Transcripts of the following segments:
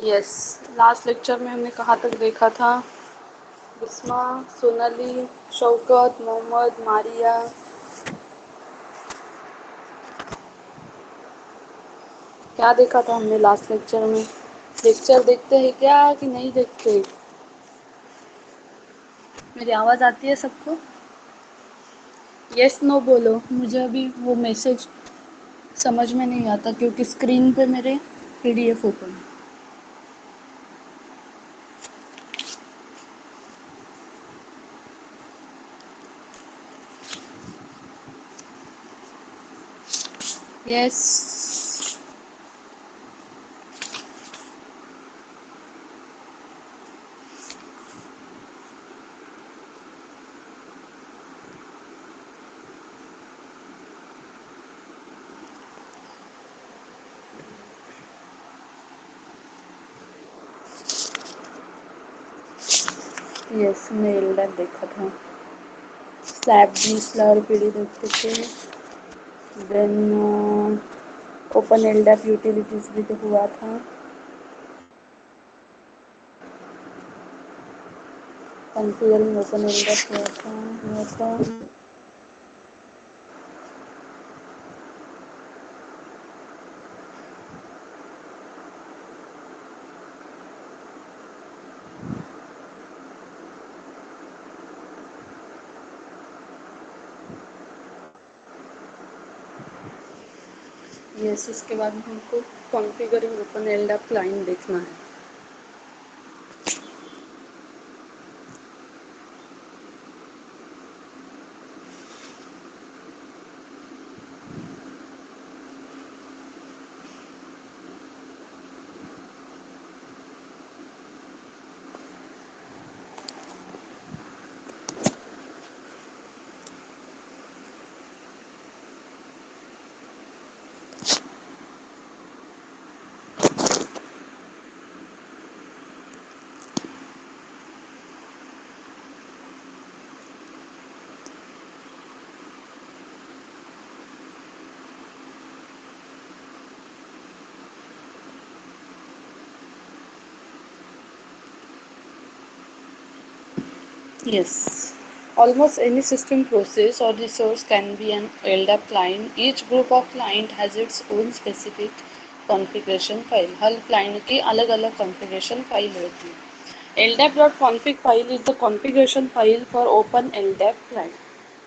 Yes, last lecture में हमने कहाँ तक देखा था? बिस्मा, सोनाली, शौकत, मोहम्मद, मारिया। क्या देखा था हमने लास्ट लेक्चर में? लेक्चर देखते हैं क्या कि नहीं देखते? मेरी आवाज़ आती है सबको? यस नो बोलो, मुझे अभी वो मैसेज समझ में नहीं आता क्योंकि स्क्रीन पे मेरे पीडीएफ ओपन है। यस। यस, मैं एल्डर देखा था। स्लैब भी स्लर पीडी देखते थे। देन ओपन एलडैप यूटिलिटीज भी तो हुआ था। कॉन्फ़िगरिंग ओपन एलडैप हुआ था। यस, उसके बाद हमको कॉन्फ़िगरिंग ओपन एलडैप क्लाइंट देखना है। Yes. Almost any system process or resource can be an LDAP client. Each group of client has its own specific configuration file. Her client की अलग अलग configuration file होती है। LDAP.config file is the configuration file for open LDAP client.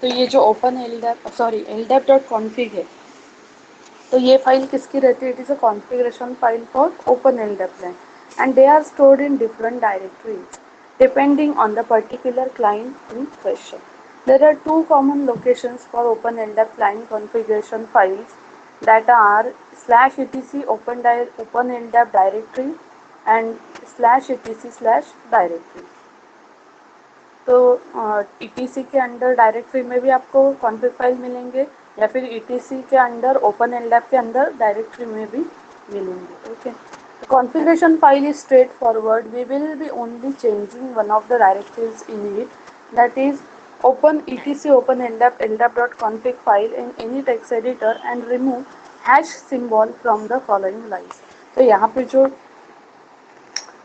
तो ये जो open LDAP sorry LDAP.config है, तो ये फाइल किसकी रहती है? It is a configuration file for open LDAP client and they are stored in different directories depending on the particular client in question. There are two common locations for open LDAP client configuration files that are /etc open LDAP directory and /etc/directory. तो etc के under directory में भी आपको config file मिलेंगे या फिर etc के under open LDAP के अंदर डायरेक्टरी में भी मिलेंगे। Okay, configuration file is straightforward. We will be only changing one of the directories in it, that is open etc open ldap.config file in any text editor and remove hash symbol from the following lines. तो यहाँ पे जो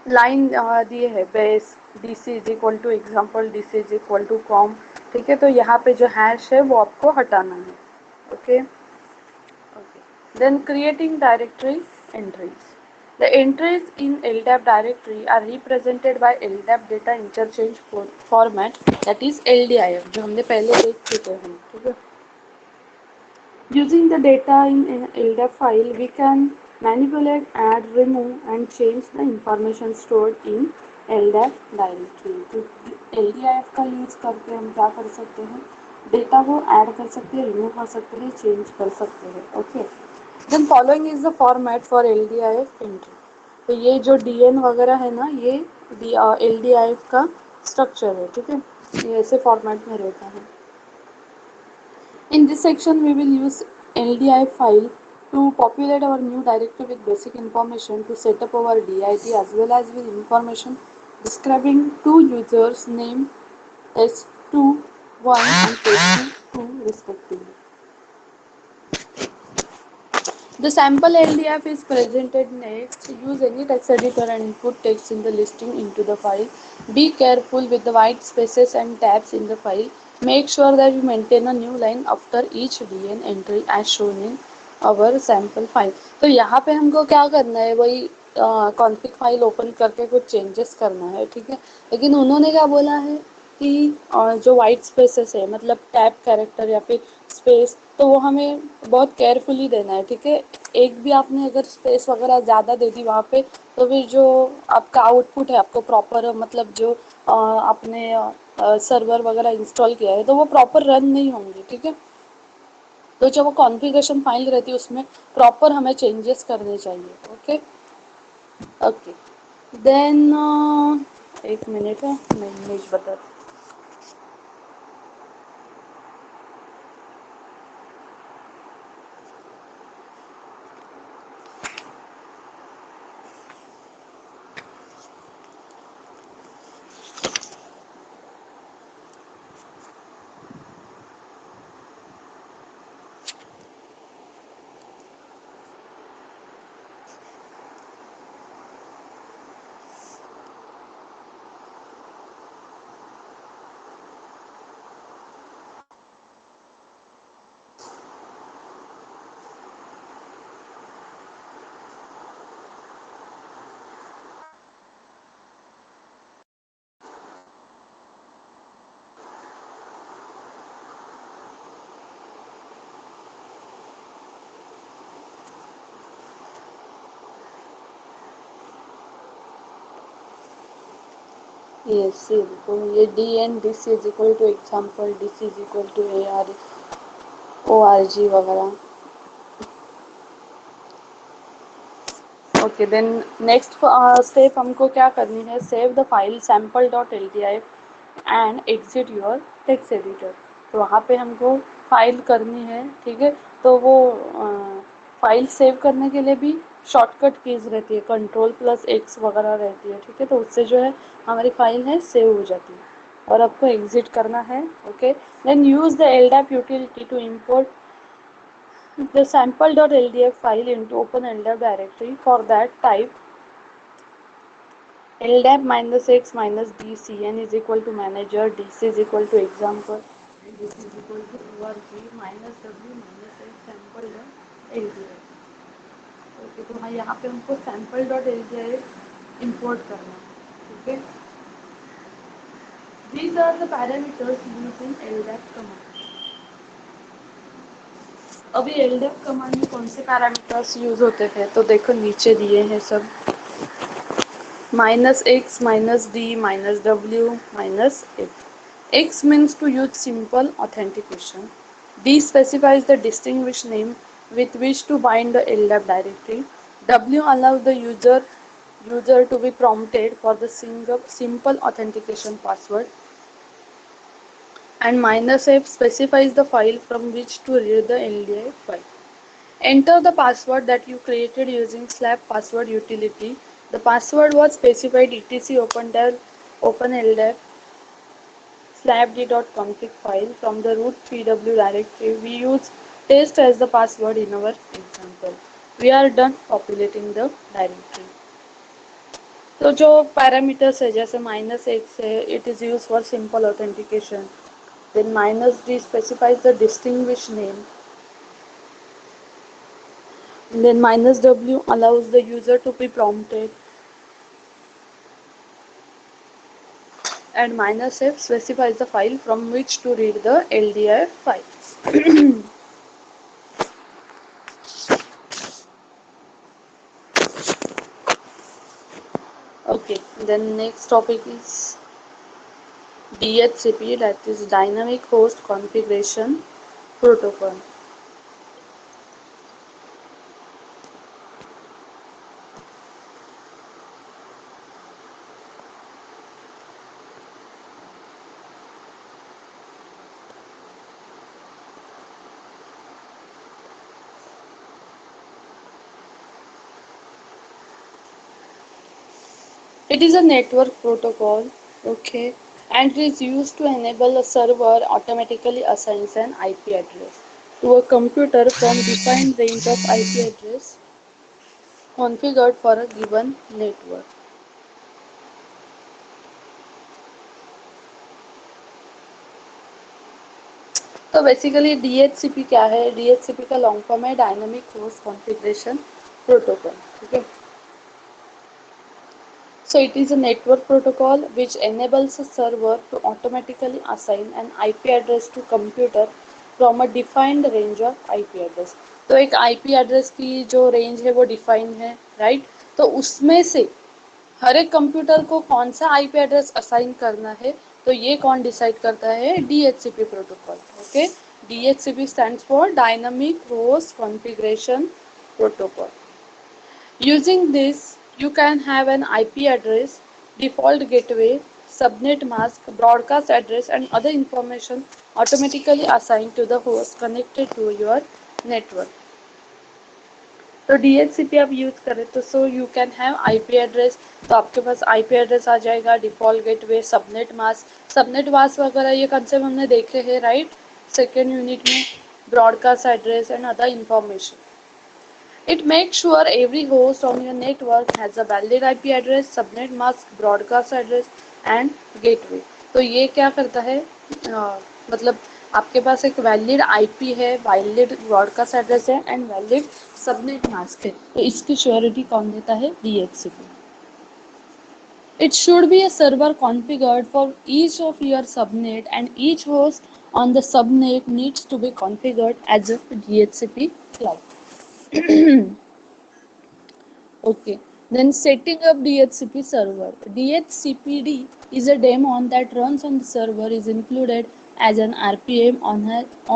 line दिए है base D C is equal to example D C is equal to com, ठीक है, तो यहाँ पे जो हैश है वो आपको हटाना है। Okay, then creating directory entries. The entries in LDAP directory are represented by LDAP data interchange format, that is LDIF, जो हमने पहले देख चुके हैं। ठीक है, using the data in an LDAP file, we can manipulate, add, remove, and change the information stored in LDAP directory. तो LDIF का यूज करके हम क्या कर सकते हैं? डेटा को ऐड कर सकते हैं, रिमूव कर सकते हैं, चेंज कर सकते हैं। Okay, then following is the format for LDIF entry. तो ये जो DN वगैरह है ना, ये LDIF का स्ट्रक्चर है। ठीक है, ये ऐसे फॉर्मेट में रहता है। In this section, we will use LDI file to populate our new directory with basic information, to set up our DIT as well as with information describing two users name S21 and S22 respectively. The sample LDF is presented next. Use any text editor and input text in the listing into the file. Be careful with the white spaces and tabs in the file. Make sure that you maintain a new line after each DN entry as shown in our sample file. तो यहाँ पे हमको क्या करना है, वही config file open करके कुछ चेंजेस करना है, ठीक है। लेकिन उन्होंने क्या बोला है कि जो वाइट स्पेसेस है, मतलब टैब कैरेक्टर या फिर स्पेस, तो वो हमें बहुत केयरफुली देना है, ठीक है। एक भी आपने अगर स्पेस वगैरह ज़्यादा दे दी वहाँ पे, तो फिर जो आपका आउटपुट है, आपको प्रॉपर मतलब जो आपने सर्वर वगैरह इंस्टॉल किया है, तो वो प्रॉपर रन नहीं होंगे, ठीक है। तो जो वो कॉन्फ़िगरेशन फाइल रहती है उसमें प्रॉपर हमें चेंजेस करने चाहिए। ओके ओके देन एक मिनट है, मैं इमेज बता। यस, ये देखो, ये D N D C is equal to example, D C is equal to A R O R G वगैरह। ओके देन नेक्स्ट स्टेप हमको क्या करनी है, save the file sample dot L D I and exit your text editor. तो वहाँ पे हमको file करनी है, ठीक है। तो वो फाइल सेव करने के लिए भी शॉर्टकट कीज रहती है, कंट्रोल प्लस एक्स वगैरह रहती है, ठीक है। तो उससे जो है हमारी फाइल है सेव हो जाती है, और आपको एग्जिट करना है। Okay then use the LDAP utility to import the sample.ldf file into open LDAP directory. For that, type ldap minus x minus dcn is equal to manager, dc is equal to example, and this is equal to org minus w minus x sample.ldf। Okay, तो हाँ, यहाँ पे हमको sample.ldf import करना है, ठीक है। These are the parameters used in LDAP command। अभी LDAP कमांड में कौन से पैरामीटर्स यूज होते थे, तो देखो नीचे दिए हैं सब। minus x minus d minus w minus f. X means to use simple authentication. D specifies the distinguished name with which to bind the LDAP directory. W allows the user to be prompted for the simple authentication password, and minus f specifies the file from which to read the LDI file. Enter the password that you created using slab password utility. The password was specified etc open ldef slabd.config file from the root pw directory. We use test as the password in our example. We are done populating the directory. तो जो parameters है जैसे minus x है, it is use for simple authentication. Then minus D specifies the distinguish name. Then minus w allows the user to be prompted, and minus f specifies the file from which to read the LDF file. Okay, then next topic is DHCP, that is Dynamic Host Configuration Protocol. It is a network protocol, okay, and it is used to enable a server automatically assigns an IP address. to a computer from defined range of IP address configured for a given network. तो basically DHCP क्या है? DHCP का long form है dynamic host configuration protocol. ठीक है. So it is a network protocol which enables a server to automatically assign an IP address to computer from a defined range of IP address. तो एक IP address की जो range है वो define है, right? तो उसमें से हर एक कंप्यूटर को कौन सा आईपी एड्रेस असाइन करना है, तो ये कौन डिसाइड करता है? DHCP protocol. Okay. DHCP stands for dynamic host configuration protocol. Using this, you can have an IP address, default gateway, subnet mask, broadcast address, and other information automatically assigned to the host connected to your network. तो DHCP आप use करें तो so you can have IP address. तो आपके पास IP address आ जाएगा, default gateway, subnet mask वगैरह ये concept हमने देखे हैं, राइट, सेकेंड यूनिट में. Broadcast address and other information. It makes sure every host on your network has a valid IP address, subnet mask, broadcast address and gateway. तो ये क्या करता है? मतलब आपके पास एक वैलिड IP है, वैलिड ब्रॉडकास्ट एड्रेस है एंड वैलिड सबनेट मास्क है. तो इसकी श्योरिटी कौन देता है? DHCP. It should be a server configured for each of your subnet and each host on the subnet needs to be configured as a DHCP client. Okay, then setting up DHCP server. DHCPD is a daemon that runs on the server is included as an RPM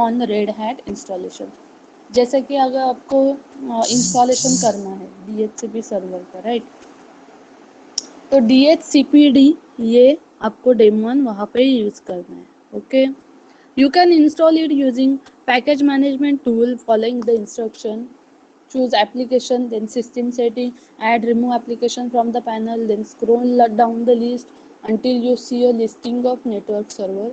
on Red Hat installation. जैसे कि अगर आपको installation करना है DHCP server का, right, तो DHCPD ये आपको डेमोन वहाँ पे यूज करना है. Okay. You can install it using package management tool following the instruction. Choose application, then system setting, add remove application from the panel, then scroll down the list until you see a listing of network server.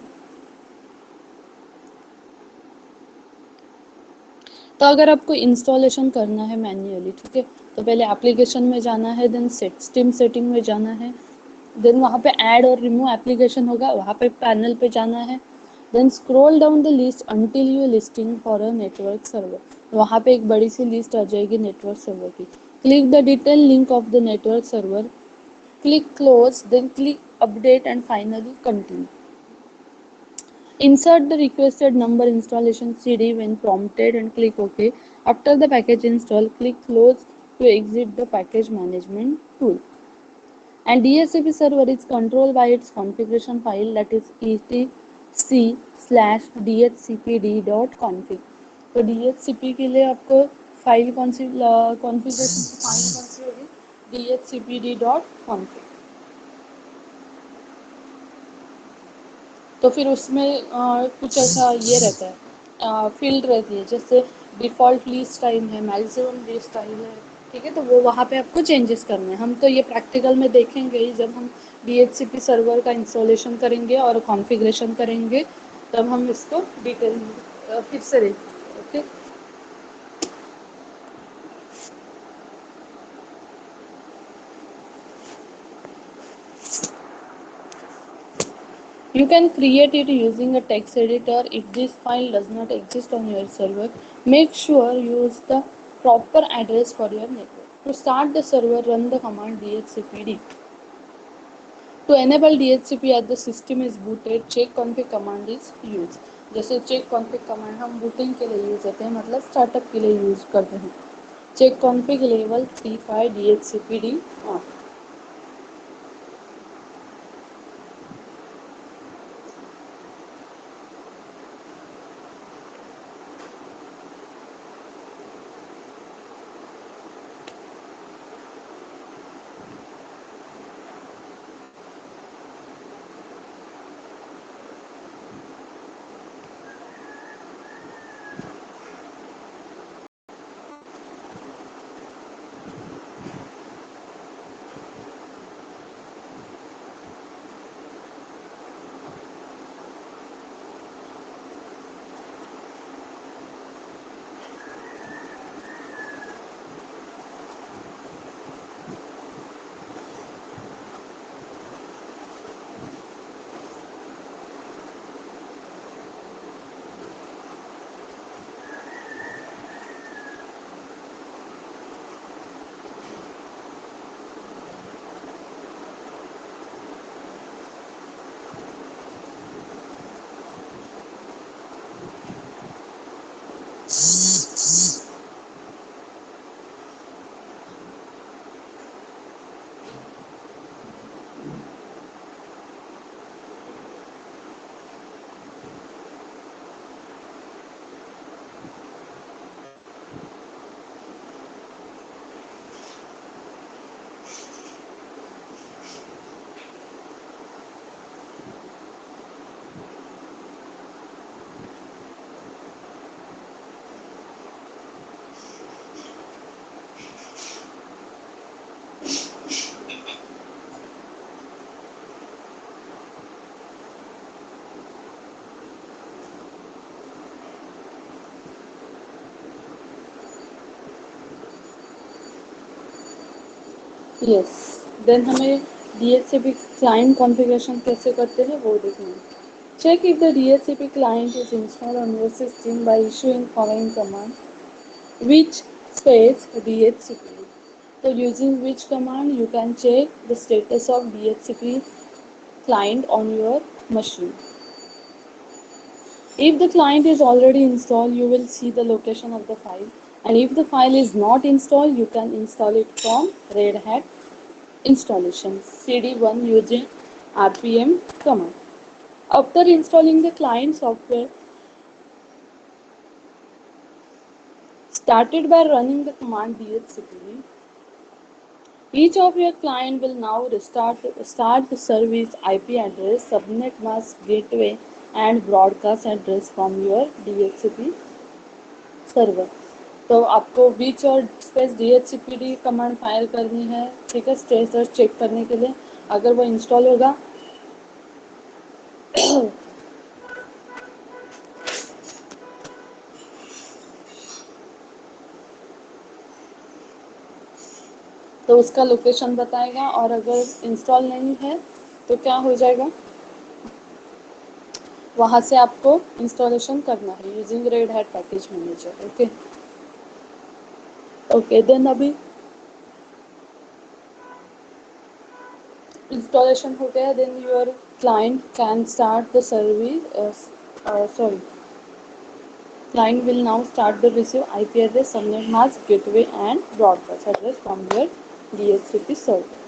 तो अगर आपको installation करना है manually, ठीक है, तो पहले application में जाना है, देन सिस्टम सेटिंग में जाना है, देन वहाँ पे ऐड और रिमूव एप्लीकेशन होगा, वहाँ पे पैनल पे जाना है, then scroll down the list until you listing for a network server. वहाँ पे एक बड़ी सी लिस्ट आ जाएगी नेटवर्क सर्वर की. Click the detail link of the network server, click close, then click update and finally continue. Insert the requested number installation CD when prompted and click OK. After the package install, click close to exit the package management tool. And DHCP server is controlled by its configuration file, that is etc/dhcpd.config. तो DHCP के लिए आपको file कौन सी, configuration की file कौन सी होगी? dhcpd.config. तो फिर उसमें कुछ ऐसा ये रहता है, फील्ड रहती है, जैसे डिफ़ॉल्ट लिस्ट टाइम है, मैक्सिमम लिस्ट टाइम है, ठीक है, तो वो वहाँ पे आपको चेंजेस करने हैं. हम तो ये प्रैक्टिकल में देखेंगे ही जब हम DHCP सर्वर का इंस्टॉलेशन करेंगे और कॉन्फ़िगरेशन करेंगे, तब हम इसको डिटेल फिर से देखेंगे. Okay. You can create it using a text editor. If this file does not exist on your server, make sure you use the proper address for your network. To start the server, run the command dhcpd. To enable DHCP as the system is booted, check config command is used. जैसे check config command हम booting के लिए use करते हैं, मतलब startup के लिए use करते हैं. check config level 35 dhcpd on. Yes, then हमें DHCP क्लाइंट कॉन्फ़िगरेशन कैसे करते हैं वो देखना है. Check if the DHCP client is installed on your system by issuing following command. Which space DHCP. So using which command you can check the status of DHCP client on your machine. If the client is already installed, you will see the location of the file. And if the file is not installed, you can install it from Red Hat installation cd1 using rpm command. After installing the client software, started by running the command dhcp, each of your client will now start the service IP address, subnet mask gateway, and broadcast address from your DHCP server. तो आपको बीच और space DHCPD command fire करनी है, ठीक है, status check करने के लिए. अगर वो इंस्टॉल होगा तो उसका लोकेशन बताएगा, और अगर इंस्टॉल नहीं है तो क्या हो जाएगा, वहाँ से आपको इंस्टॉलेशन करना है using Red Hat package manager. Okay okay, then अभी इंस्टॉलेशन हो गया. Then your client can start the service, sorry, client will now start the receive IP address, subnet mask gateway, and broadcast address from your DHCP server.